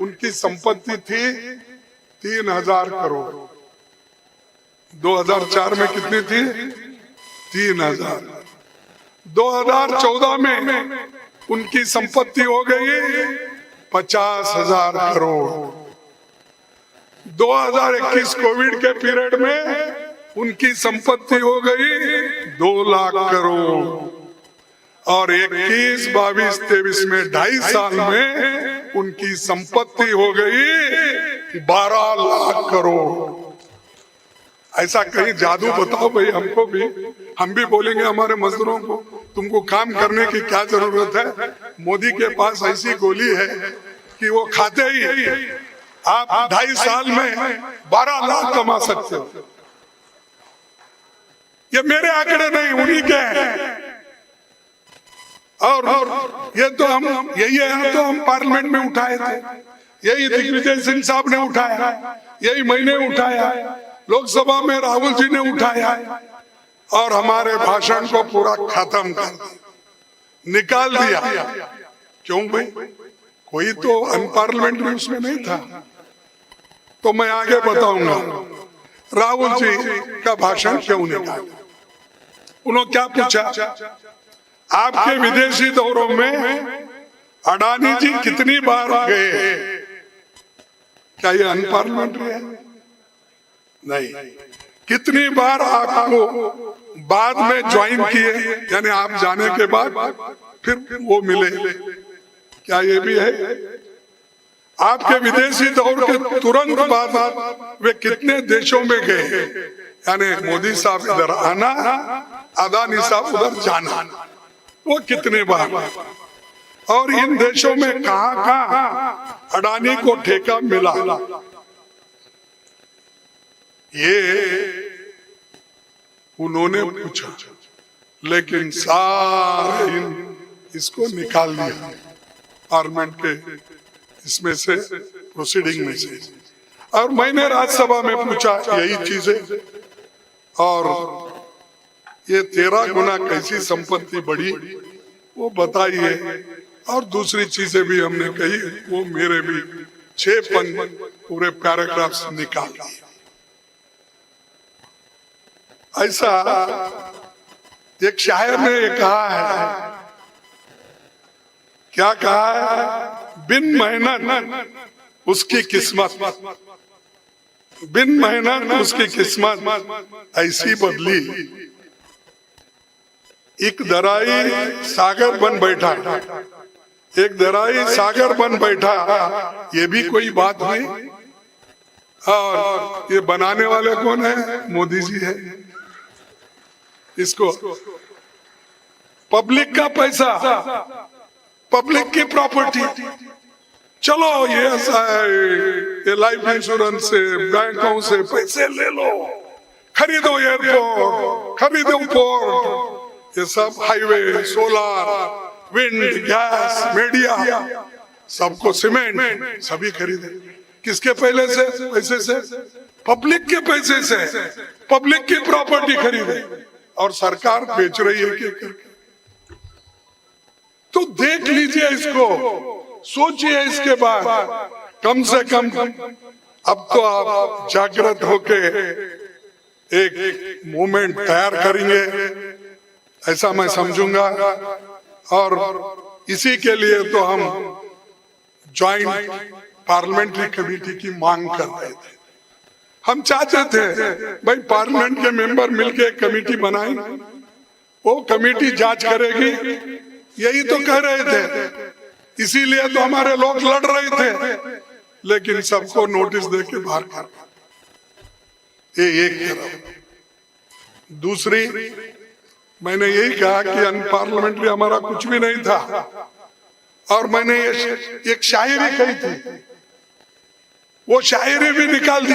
उनकी संपत्ति थी 3000 करोड़। 2004 में कितनी थी? 3000। 2014 में उनकी संपत्ति हो गई 50,000 करोड़। 2021 कोविड के पीरियड में उनकी संपत्ति हो गई 2 लाख करोड़। और 21, 22, 23 में 2.5 साल में उनकी संपत्ति हो गई 12 लाख करोड़। ऐसा कहीं जादू बताओ भाई हमको भी, हम भी बोलेंगे हमारे मजदूरों को, तुमको काम करने की क्या जरूरत है? मोदी के पास ऐसी गोली है कि वो खाते ही आप 2.5 साल में 12 लाख कमा सकते हो। ये मेरे आंकड़े नहीं, उन्हीं के हैं। और ये तो हम यही है, तो हम पार्लियामेंट में उठाए थे, यही दिग्विजय सिंह साहब ने उठाया, यही मैंने उठाया, लोकसभा में राहुल जी ने उठाया, और हमारे भाषण को पूरा खत्म कर निकाल दिया। क्यों भाई? कोई तो अनपार्लियामेंट्री उसमें नहीं था। तो मैं आगे बताऊंगा राहुल जी का भाषण क्यों निकाला। उन्होंने क्या पूछा, आपके विदेशी दौरों में अडानी जी कितनी बार गए? क्या ये अनपार्लियामेंट्री है? नहीं। कितनी बार आपको बाद में ज्वाइन किए, यानी आप जाने के बाद फिर वो मिले? क्या ये भी है? आपके विदेशी दौर के तुरंत बाद वे कितने देशों में गए? यानी मोदी साहब इधर आना, अदानी साहब उधर जाना, वो कितने बार? और इन देशों में कहां कहां अडानी को ठेका मिला? ये उन्होंने पूछा, लेकिन सारे इसको निकाल दिया पार्लियामेंट के इसमें से, प्रोसीडिंग में से। और मैंने राज्यसभा में पूछा यही चीजें, और ये 13 गुना कैसी संपत्ति बढ़ी वो बताइए, और दूसरी चीजें भी हमने कही, वो मेरे भी 6 पूरे पैराग्राफ्स निकाल दिए। ऐसा एक शायर ने ये कहा है, क्या कहा है? बिन मेहनत उसकी किस्मत, बिन मेहनत उसकी किस्मत ऐसी बदली, एक दराई सागर बन बैठा, एक दराई सागर बन बैठा, ये भी कोई बात हुई? और ये बनाने वाले कौन है? मोदी जी है। इसको पब्लिक का पैसा, पब्लिक की प्रॉपर्टी, चलो ये ऐसा है, ये लाइफ इंश्योरेंस से, बैंकों से पैसे ले लो, खरीदो एयरपोर्ट, खरीदो पोर्ट, ये सब highway, solar, wind, gas, media, सबको सीमेंट, सभी खरीदे। किसके पहले से? पैसे से, पब्लिक के पैसे से, पब्लिक की प्रॉपर्टी खरीदे, और सरकार बेच रही है कि करके। तो देख लीजिए इसको, सोचिए इसके बाद, कम से कम अब तो आप जागृत होके एक मूवमेंट तैयार करेंगे, ऐसा मैं समझूंगा। और इसी के लिए तो हम ज्वाइंट पार्लियामेंट्री कमेटी की मांग कर रहे थे। हम चाहते थे भाई पार्लियामेंट के मेंबर मिलके एक कमेटी बनाई, वो कमेटी जांच करेगी, यही तो कह रहे थे, इसीलिए तो हमारे लोग लड़ रहे थे, लेकिन सबको नोटिस देके बाहर कर। ये एक तरफ। दूसरी, मैंने यही कहा कि अनपार्लियामेंट्री हमारा कुछ भी नहीं था, और मैंने एक शायरी कही थी, वो शायरी भी निकाल दी।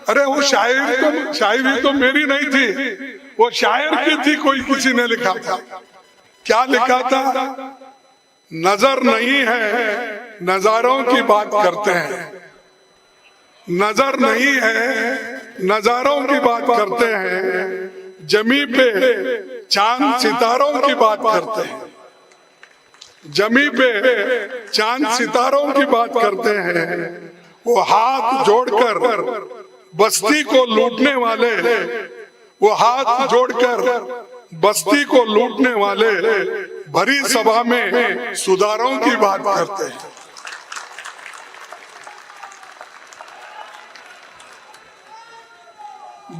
अरे वो शायरी तो मेरी नहीं थी, वो शायर की थी, कोई किसी ने लिखा था। क्या लिखा था? नजर नहीं है, नजारों की बात करते हैं, नजर नहीं है, नजारों की बात करते हैं, जमी पे चांद सितारों की बात करते हैं, जमी पे चांद सितारों की बात करते हैं, वो हाथ जोड़कर बस्ती को लूटने वाले, वो हाथ जोड़कर बस्ती को लूटने वाले भरी सभा में सुधारों की बात करते हैं।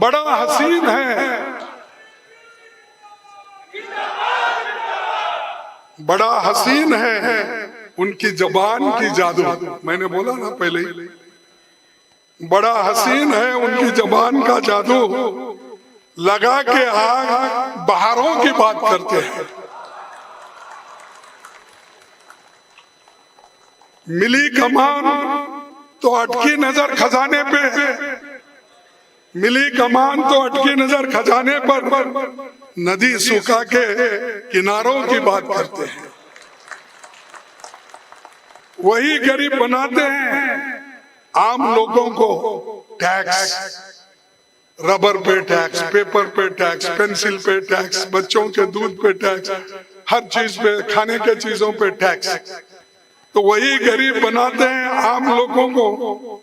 बड़ा हसीन है, बड़ा हसीन है उनकी जबान की जादू। मैंने बोला ना पहले ही, बड़ा हसीन है उनकी जबान का जादू, लगा के आग बहारों की बात करते हैं। मिली कमान तो अटकी नजर खजाने पे, मिली कमान तो अटकी नजर खजाने पर, नदी सुखा के किनारों की बात करते हैं, वही गरीब बनाते हैं आम लोगों को टैक्स, रबर पे टैक्स, पेपर पे टैक्स, पेंसिल पे टैक्स, बच्चों के दूध पे टैक्स, हर चीज पे, खाने के चीजों पे टैक्स। तो वही गरीब बनाते हैं आम लोगों को,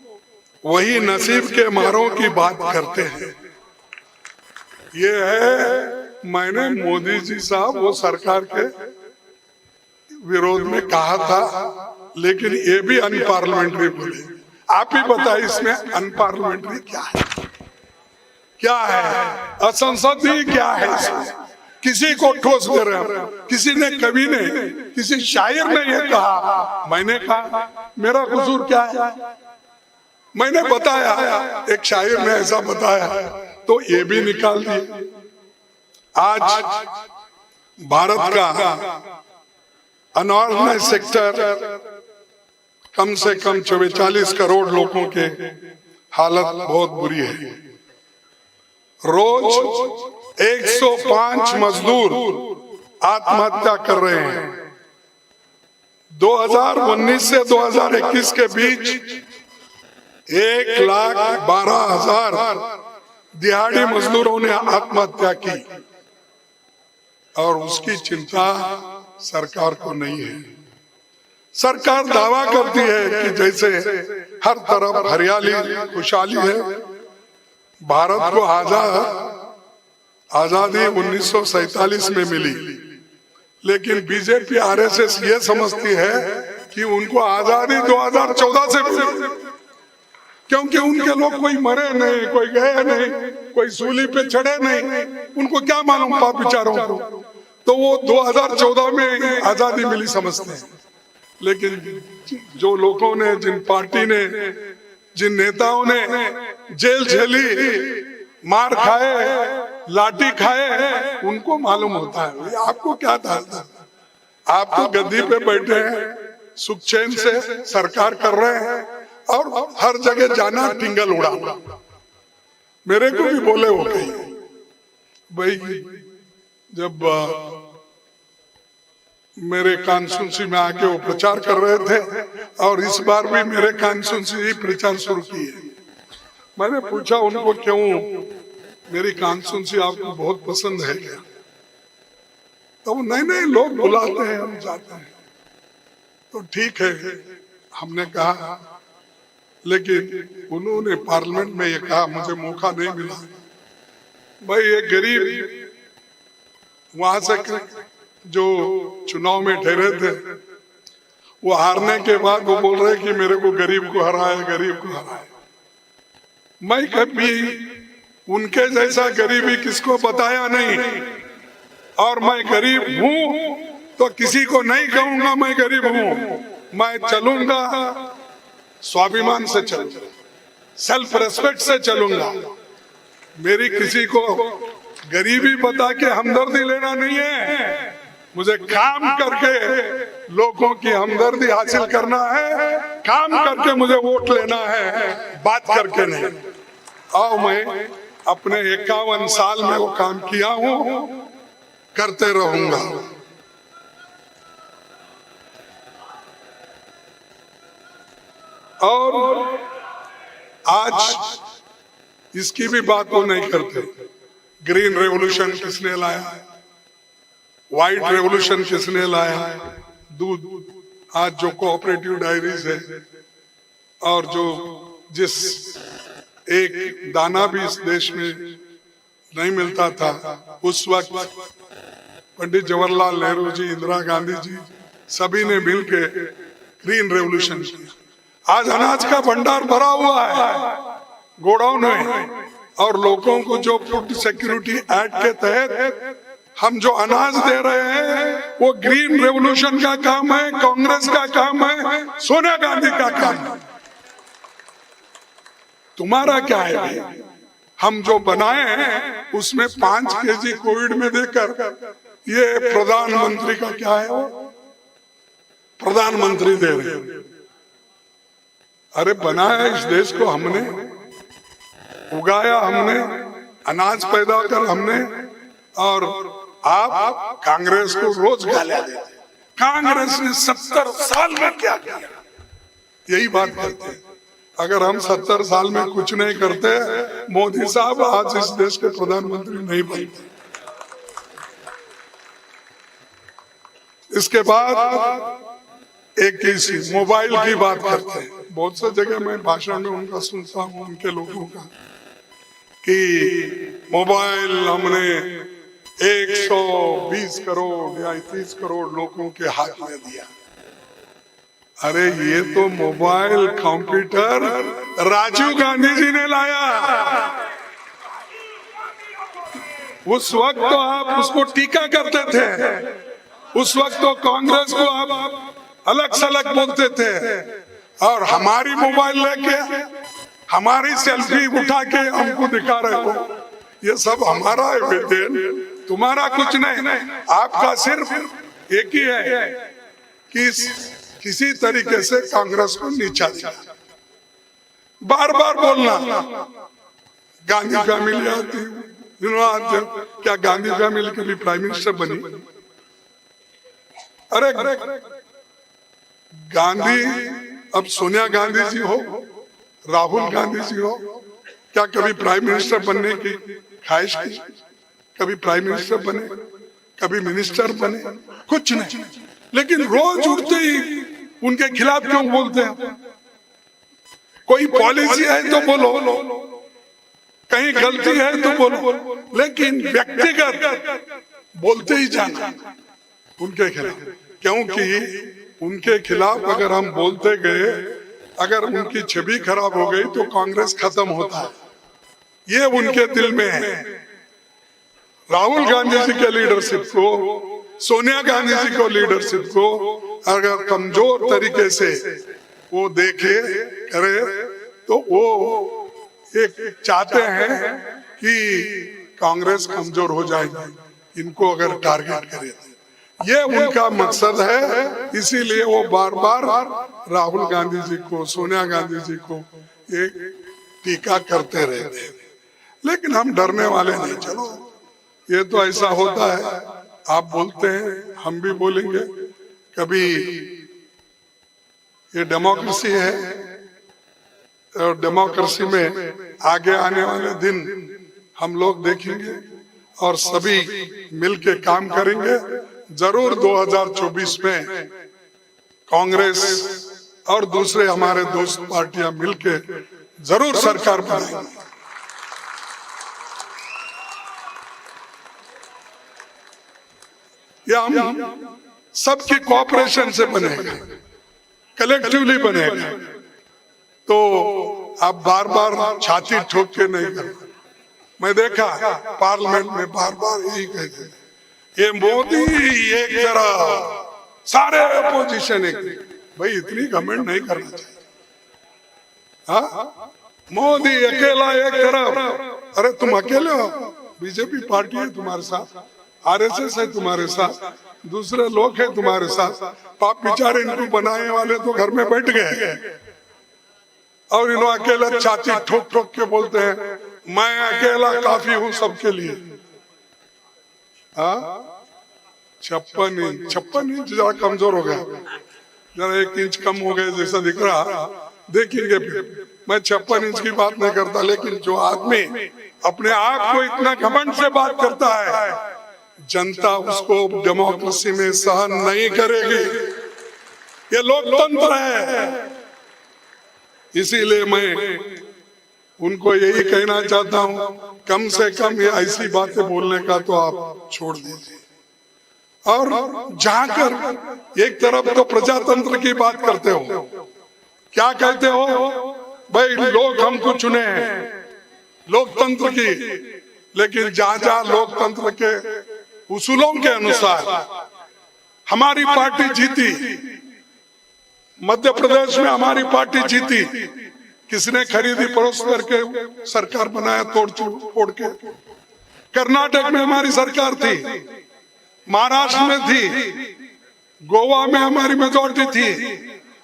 वही नसीब के मारों की बात करते हैं। ये है, मैंने मोदी जी साहब वो सरकार के विरोध में कहा था, लेकिन ये भी अनपार्लियामेंट्री बोले। आप ही बताइए इसमें अनपार्लियामेंट्री क्या है, क्या है, असंसदीय क्या है इसमें? किसी को ठोस दे रहे हैं। किसी ने, कवि ने, किसी शायर ने ये कहा, मैंने कहा मेरा कसूर क्या है? मैंने बताया, एक शायर ने ऐसा बताया, तो ये भी निकाल दिए। आज भारत का अनऑर्गेनाइज्ड सेक्टर कम से कम 44 करोड़ लोगों के हालत बहुत बुरी है। रोज 105 मजदूर आत्महत्या कर रहे हैं। 2019 से 2021 के बीच 1,12,000 दिहाड़ी मजदूरों ने आत्महत्या की, और उसकी चिंता सरकार को नहीं है। सरकार दावा करती है कि जैसे हर तरफ हरियाली, खुशहाली है। भारत को आजादी 1947 में मिली, लेकिन बीजेपी आरएसएस ये समझती है कि उनको आजादी 2014 से मिली, क्योंकि उनके लोग कोई मरे नहीं, कोई गए नहीं, कोई सूली पे चढ़े नहीं, उनको क्या मालूम पाप विचारों को। तो वो 2014 में आजादी मिली समझते हैं। लेकिन जो लोगों ने, जिन पार्टी ने, जिन नेताओं ने जेल झेली, मार खाए, लाठी खाए, उनको मालूम होता है। आपको क्या था? आप तो गद्दी पे बैठे हैं, सुख चैन से सरकार कर रहे हैं, और हर जगह जाना, टिंगल उड़ा। मेरे को भी बोले वो कहीं, भाई जब मेरे कॉन्स्टिट्यूंसी में आके वो प्रचार कर रहे थे, और इस बार भी मेरे कॉन्स्टिट्यूंसी ही प्रचार शुरू किए। मैंने पूछा उनको, क्यों, मेरी कॉन्स्टिट्यूंसी आपको बहुत पसंद है क्या? तो नहीं नहीं, लोग बुलाते हैं, हम जाते हैं। तो ठीक है, हमने कहा, लेकिन उन्होंने पार्लियामेंट में ये कहा, मुझे मौका नहीं मिला। भाई ये गरीब वहां से जो चुनाव में ठहरे थे, वो हारने के बाद वो बोल रहे कि मेरे को गरीब को हराए, गरीब को हराए। मैं कभी उनके जैसा गरीबी किसको बताया नहीं, और मैं गरीब हूं तो किसी को नहीं कहूंगा मैं गरीब हूं। मैं चलूंगा स्वाभिमान से, चलूंगा सेल्फ रेस्पेक्ट से चलूंगा। मेरी किसी को गरीबी बता के हमदर्दी लेना नहीं है। मुझे काम करके लोगों की हमदर्दी हासिल करना है, काम करके मुझे वोट लेना है, बात करके नहीं। और मैं अपने 51 साल में वो काम किया हूं, करते रहूंगा। और आज इसकी भी बात वो नहीं करते। ग्रीन रेवोल्यूशन किसने लाया, व्हाइट रेवोल्यूशन किसने लाया, दूध, आज जो कोऑपरेटिव डायरीज है, और जो जिस एक दाना भी इस देश में नहीं मिलता था, उस वक्त पंडित जवाहरलाल नेहरू जी, इंदिरा गांधी जी, सभी ने मिलकर ग्रीन रेवोल्यूशन किया। आज अनाज का भंडार भरा हुआ है गोडाउन में, और लोगों को जो फूड सिक्योरिटी एक्ट के तहत हम जो अनाज दे रहे हैं, वो ग्रीन रेवोल्यूशन का काम है, कांग्रेस का काम है, सोनिया गांधी का काम है। तुम्हारा क्या है भाई? हम जो बनाए हैं उसमें 5 केजी कोविड में देकर, ये प्रधानमंत्री का क्या है, वो प्रधानमंत्री दे रहे हैं। अरे बनाया इस देश को हमने, उगाया हमने, अनाज पैदा कर हमने, और आप कांग्रेस को रोज गालियां देते। कांग्रेस ने 70 साल में क्या किया, यही बात करते हैं। अगर हम 70 साल में कुछ नहीं करते, मोदी साहब आज इस देश के प्रधानमंत्री नहीं बनते। इसके बाद एक इसी मोबाइल की बात करते हैं। बहुत सी जगह मैं भाषण में उनका सुनता हूँ, उनके लोगों का, कि मोबाइल हमने 120 करोड़ या 30 करोड़ लोगों के हाथ में दिया। अरे ये तो मोबाइल कंप्यूटर राजीव गांधी जी ने लाया। उस वक्त तो आप उसको टीका करते थे, उस वक्त तो कांग्रेस को आप अलग सलग बोलते थे, और हमारी मोबाइल लेके हमारी सेल्फी उठा के हमको दिखा रहे हो। ये सब हमारा है बेटे, तुम्हारा कुछ नहीं। आपका सिर्फ एक ही है कि किसी तरीके से कांग्रेस को नीचा दिया। बार बार बोलना गांधी फैमिली आती, क्या गांधी फैमिली कभी प्राइम मिनिस्टर बनी? अरे गांधी, अब सोनिया गांधी जी हो, राहुल गांधी जी हो, क्या कभी प्राइम मिनिस्टर बनने की ख्वाहिश की? कभी प्राइम मिनिस्टर बने, कभी मिनिस्टर बने? कुछ नहीं। लेकिन रोज उठते ही उनके खिलाफ क्यों बोलते हैं? कोई पॉलिसी है तो बोलो, कहीं गलती है तो बोलो, लेकिन व्यक्तिगत बोलते ही जाना उनके खिलाफ। क्योंकि उनके खिलाफ अगर हम बोलते गए, अगर उनकी छवि खराब हो गई तो कांग्रेस खत्म होता है, ये उनके दिल में है। राहुल गांधी जी के लीडरशिप को, सोनिया गांधी जी को लीडरशिप को अगर कमजोर तरीके से वो देखे करे तो वो एक चाहते हैं कि कांग्रेस कमजोर हो जाएगी, इनको अगर टारगेट करे। ये उनका मकसद है, इसीलिए वो बार बार राहुल गांधी जी को, सोनिया गांधी जी को एक टीका करते रहते हैं। लेकिन हम डरने वाले नहीं। चलो ये तो ऐसा होता है, आप बोलते हैं, हम भी बोलेंगे। कभी ये डेमोक्रेसी है, और डेमोक्रेसी में आगे आने वाले दिन हम लोग देखेंगे और सभी मिलके काम करेंगे। जरूर 2024 में कांग्रेस और दूसरे हमारे दोस्त पार्टियां मिलके जरूर सरकार बनाएंगे। ये हम सबकी कोऑपरेशन से बनेगा, कलेक्टिवली बनेगा। तो आप बार बार छाती ठोक के नहीं करते। मैं देखा पार्लियामेंट में बार बार यही कहते, ये मोदी एक तरफ, सारे अपोजिशन एक। भाई इतनी घमंड नहीं करना चाहिए। हाँ, मोदी अकेला एक तरफ। अरे तुम अकेले हो, बीजेपी पार्टी है तुम्हारे साथ, आरएसएस है तुम्हारे साथ, दूसरे लोग हैं तुम्हारे साथ। पाप बेचारे इनको बनाने वाले तो घर में बैठ गए, और इन्हों अकेला छाती ठोक ठोक के बोलते हैं मैं अकेला काफी हूं सबके लिए। 56 इंच जरा कमजोर हो गया, जरा 1 इंच कम हो गए जैसा दिख रहा, देखेंगे फिर। मैं 56 इंच की बात नहीं करता, लेकिन जो आदमी अपने आप को इतना घमंड से बात करता है, जनता उसको डेमोक्रेसी में सहन नहीं करेगी। ये लोकतंत्र है। इसीलिए मैं उनको यही कहना चाहता हूं, कम से कम ये ऐसी बातें बोलने का तो आप छोड़ दीजिए, और जाकर एक तरफ तो प्रजातंत्र की बात करते हो, क्या कहते हो भाई, लोग हमको चुने हैं लोकतंत्र की, लेकिन जहां जहां लोकतंत्र के उसूलों के अनुसार हमारी पार्टी जीती, मध्य प्रदेश में हमारी पार्टी जीती, किसने खरीदी पड़ोस करके सरकार बनाया तोड़ फोड़ के। कर्नाटक में हमारी सरकार थी, महाराष्ट्र में थी, गोवा में हमारी मेजॉरिटी थी,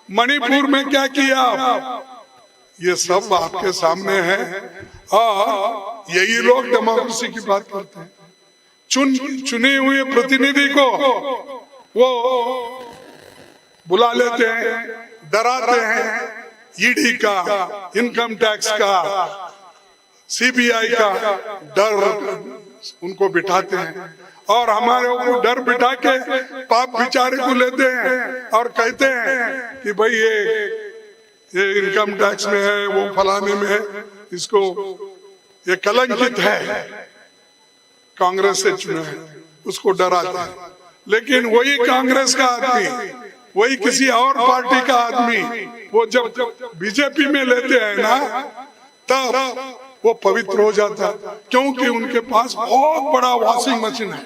मणिपुर में क्या किया, ये सब आपके सामने है। और यही लोग डेमोक्रेसी की बात करते हैं। चुने हुए प्रतिनिधि को वो बुला लेते हैं, डराते हैं, ईडी का, इनकम टैक्स का, सीबीआई का डर उनको बिठाते हैं और हमारे को डर बिठा के पाप बेचारे को लेते हैं और कहते हैं कि भाई ये इनकम टैक्स में है, वो फलाने में है, इसको ये कलंकित है, कांग्रेस से चुना है, उसको डराते हैं। लेकिन वही कांग्रेस का आदमी, वही किसी और पार्टी का आदमी, वो जब बीजेपी में लेते हैं ना, तब वो पवित्र हो जाता, क्योंकि उनके पास बहुत बड़ा वॉशिंग मशीन है।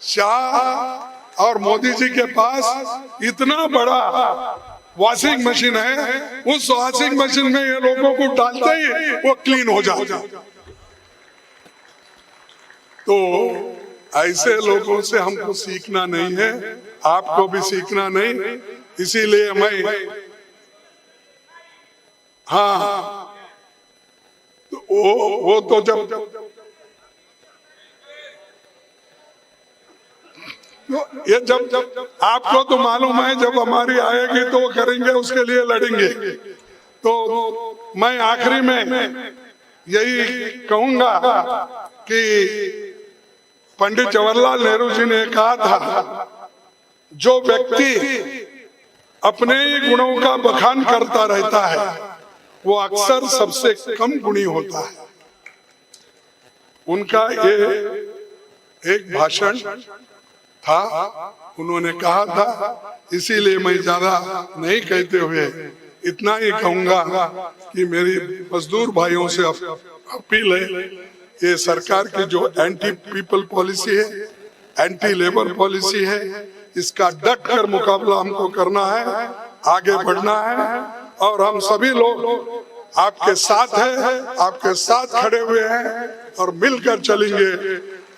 शाह और मोदी जी के पास इतना बड़ा वॉशिंग मशीन है, उस वॉशिंग मशीन में ये लोगों को डालते ही वो क्लीन हो जाता। तो ऐसे लोगों से हमको सीखना नहीं है, आपको भी सीखना नहीं। इसीलिए मैं हाँ, तो वो तो जब ये जब आपको तो मालूम है, जब हमारी आएगी तो करेंगे, उसके लिए लड़ेंगे। तो मैं आखिरी में यही कहूंगा कि पंडित जवाहरलाल नेहरू जी ने कहा था, जो व्यक्ति अपने ही गुणों का बखान करता रहता है वो अक्सर सबसे कम गुणी होता है। उनका ये एक भाषण था, उन्होंने कहा था। इसीलिए मैं ज्यादा नहीं कहते हुए इतना ही कहूंगा कि मेरी मजदूर भाइयों से अपील है, ये सरकार की जो एंटी पीपल पॉलिसी है, एंटी लेबर पॉलिसी है, इसका डट कर मुकाबला हमको करना है, आगे बढ़ना है और हम सभी लोग आपके साथ हैं, आपके साथ खड़े हुए हैं और मिलकर चलेंगे।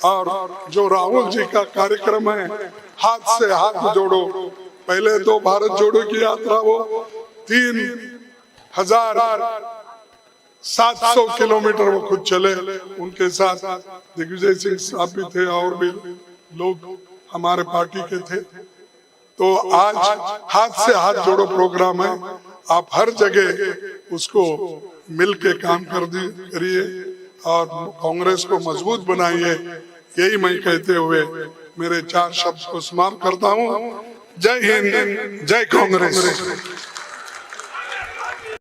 और जो राहुल जी का कार्यक्रम है, हाथ से हाथ जोड़ो, पहले तो भारत जोड़ो की यात्रा वो 3700 किलोमीटर वो खुद चले, उनके साथ दिग्विजय सिंह साहब भी थे और भी लोग हमारे पार्टी के थे। तो आज हाथ से हाथ जोड़ो प्रोग्राम है, आप हर जगह उसको मिलके काम करिए और कांग्रेस को मजबूत बनाइए। यही मैं कहते हुए मेरे 4 शब्द को समाप्त करता हूँ। जय हिंद, जय कांग्रेस।